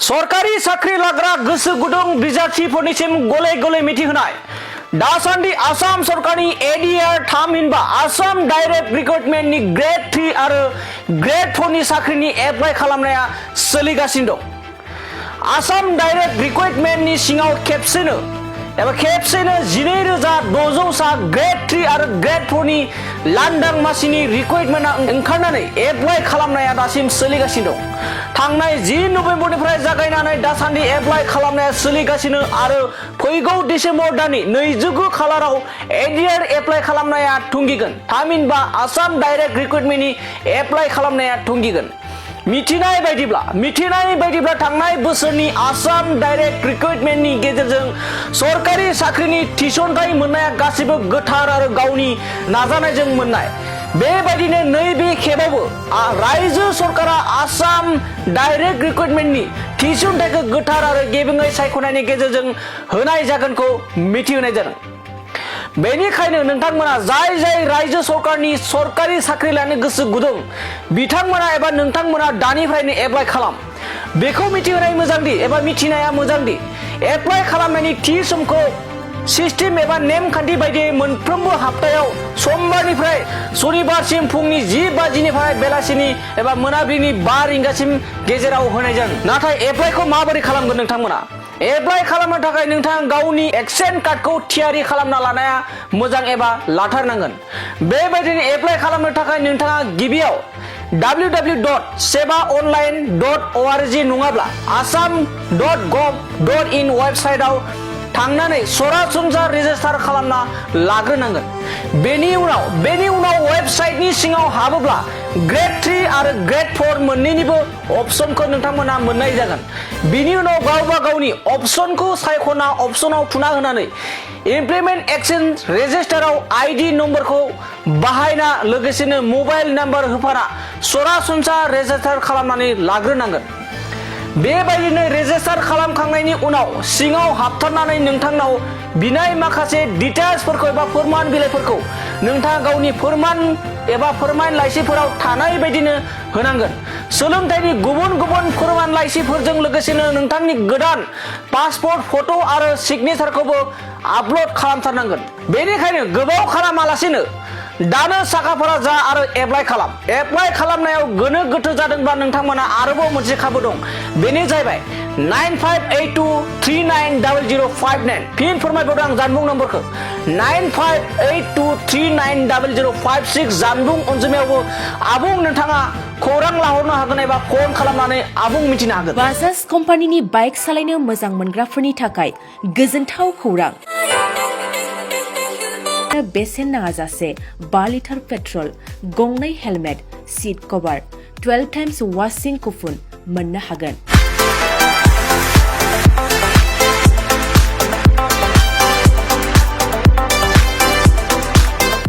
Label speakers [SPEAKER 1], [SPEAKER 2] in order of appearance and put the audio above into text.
[SPEAKER 1] सरकारि साख्रि लाग्रा गोसो गुदुं बिजाथिफोरनिसिम गले गले मिथिहोनाय दासान्दि आसाम सरकारनि एडीआर थामहिनबा आसाम डाइरेक्ट रिक्रुटमेन्टनि ग्रेड 3 आरो ग्रेड 4 नि साख्रिनि एप्लाइ खालामनाया सोलिगासिनो दं। आसाम डाइरेक्ट रिक्रुटमेन्टनि सिङाव खेबसेनो 12,600 सा ग्रेड 3 आरो ग्रेड 4 नि लांदां मासिनि रिक्रुटमेन्टआ ओंखारनानै एप्लाइ खालामनाया दासिम सोलिगासिनो दं। थांनाय 10 नभेम्बरनिफ्राय जागायनानै दासान्दि एप्लाइ खालामनाया सोलिगासिनो आरो फैगौ डिसेम्बर दाननि 29 खालाराव एडीआर एप्लाइ खालामनाया थुंगिगोन। थामहिनबा आसाम डाइरेक्ट रिक्रुटमेन्टनि एप्लाइ खालामनाया थुंगिगोन। मिथिनाय बायदिब्ला थांनाय बोसोरनि आसाम डाइरेक्ट रिक्रुटमेन्टनि गेजेरजों सरकारि साख्रिनि थिसनथाइ मोननाया गासिबो गोथार आरो गावनि नाजानायजों मोननाय। बेबायदिनो नैबे खेबावबो रायजो सरकारा आसाम डाइरेक्ट रिक्रुटमेन्टनि थिसनथाइखौ गोथार आरो गेबेङै सायख'नायनि गेजेरजों होनाय जागोनखौ मिथिहोनाय जादों। बेनिखायनो नोंथांमोना जाय रायजो सरकारनि सरकारि साख्रि लानो गोसो गुदुं बिथांमोना एबा नोंथांमोना दानिफ्रायनो एप्लाइ खालाम। बेखौ मिथिहोनाय मोजांदि एबा मिथिनाया मोजांदि एप्लाइ खालामनायनि थि समखौ सिस्टेम एबा नेमखान्थि बायदियै मोनफ्रोमबो हाप्तायाव समबारनिफ्राय सनिबारसिम फुंनि 10 बाजिनिफ्राय बेलासिनि एबा मोनाबिलिनि 5 रिंगासिम गेजेराव होनाय जागोन। नाथाय एप्लाइखौ माबोरै खालामगोन नोंथांमोना? एप्लाइ खालामनो थाखाय नोंथाङा गावनि एक्सेन्ट कार्डखौ थियारि खालामना लानाया मोजां एबा लाथारनांगोन। बेबायदिनो एप्लाइ खालामनो थाखाय नोंथाङा गिबियाव www.sebaonline.org नङाब्ला assam.gov.in वेबसाइटआव थांनानै सरासनस्रा रेजिस्टार खालामना लाग्रोनांगोन। बेनि उनाव वेबसाइटनि सिङाव हाबोब्ला ग्रेड 3 आरो ग्रेड 4 मोननैनिबो अपसनखौ नोंथांमोना मोननाय जागोन। बिनि उनाव गावबा गावनि अपसनखौ सायख'ना अपसनाव थुना होनानै इमप्लिमेन्ट एक्शन रेजिस्टाराव आईडी नम्बरखौ बाहायना लोगोसेनो मबाइल नाम्बार होफाना सरासनस्रा रेजिस्टार खालामनानै लाग्रोनांगोन। बेबायदिनो रेजिस्टार खालामखांनायनि उनाव सिङाव हाबथारनानै नोंथांनाव बिनाय माखासे डिटेल्सफोरखौ एबा फोरमान बिलाइफोरखौ नोंथाङा गावनि फोरमान लाइसिफोराव थानाय बायदिनो होनांगोन। सोलोंथाइनि गुबुन फोरमान लाइसिफोरजों लोगोसेनो नोंथांनि गोदान पासपोर्ट फट' आरो सिगनेचारखौबो आपल'ड खालामथारनांगोन। बेनिखायनो गोबाव खालामालासिनो दानो साखाफारा जा आरो एप्लाइ खालाम। एप्लाइ खालामनायाव गोनो गोथो जादोंब्ला नोंथांमोना आरोबाव मोनसे खाबु दं। बेनो जाहैबाय 9582390059। फिन फोरमायबावदों आं जानबुं नम्बरखौ 9582390056 जानबुं अनजिमायावबो आबुं नोंथाङा खौरां लाहरनो हागोन एबा फन खालामनानै आबुं मिथिनो हागोन।
[SPEAKER 2] बाजाज कम्पानिनि बाइक सालायनो मोजां मोनग्राफोरनि थाखाय गोजोनथाव खौरां। बेसेन नाङाजासे 5 लिटार पेट्रल, गंनै हेलमेट, सीट कभार, 12 टाइम्स वाशिं कुपन मोननो हागोन।